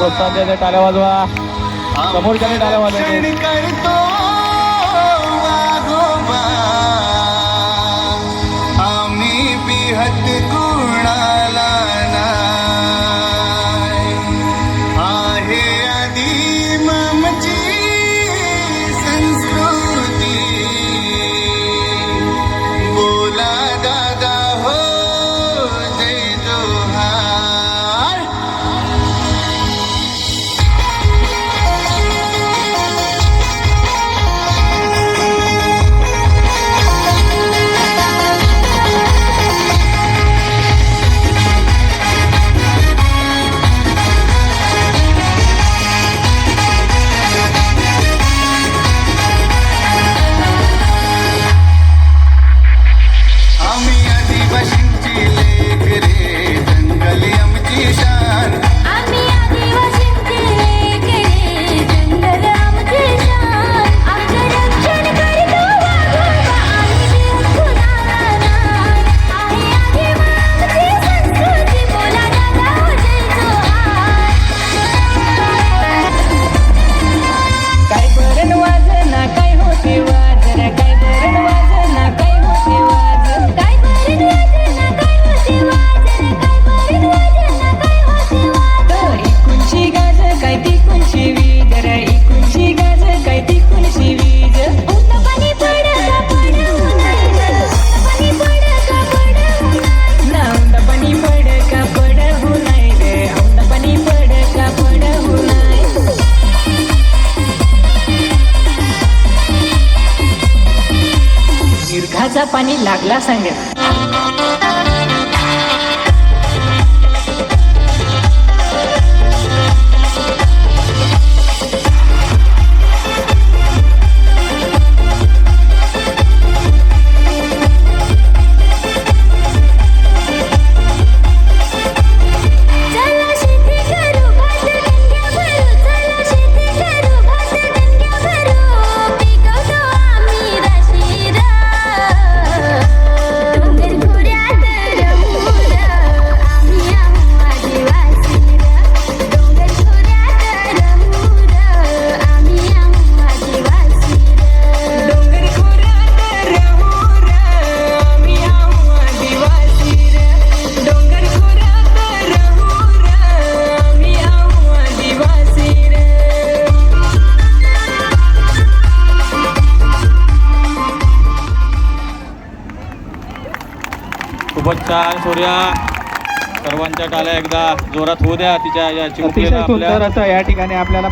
प्रोत्साहन द्यायचं, टाळ्या वाजवा, समोरच्याने टाळ्या वाजवायचे. आम्ही बिहत कुणाला आहे आधी ममची संस्कृती. बोला दादा हो जय जोहार. आम्ही आदिवासींची लेकरे, जंगल आमची शान. आम्ही आदिवासींचे लेकरे, जंगल आमचे शान. आमचं रक्षण करतो वाघोबा, आम्ही कुणाला नाही. आहे आदिवासी संस्कृती, बोला दादा हो जय जोहार. काय बरण वाजना काय होते वाजर, काय बरण वाजना काय होते वाजर. काय बरण वाजना काय होते वाजर, काय बरण वाजना काय होते वाजर. इकुणची गाज काय तिकुणची वीज रे, इकुणची गाज काय तिकुणची वीज. औंध पाणी पडका पडू नये, औंध पाणी पडका पडू नये. ना औंध पाणी पड का पडहू नाही रे, औंध पाणी पड का पडहू नाही. दीर्घाचा पाणी लागला सांग. चला शेती करू, भात गंग्या भरू. चला शेती करू, भात गंग्या भरू. पिकवतो आम्ही राशीर, डोंगर खोऱ्यात रमूर. आम्ही आहो आदिवासीर, डोंगर खोऱ्यात रमूर. आम्ही आहो आदिवासीर. डोंगर खोऱ्यात राहूर, आम्ही आहो आदिवासी रे. डोंगर खोऱ्यात राहूर, आम्ही आहो आदिवासी रे. खूपच छान सूर्या. सर्वांच्या टाळ्या एकदा जोरात होऊ द्या. तिच्या या चिमुकलीला अतिशय आपल्या सुंदर असं या ठिकाणी आपल्याला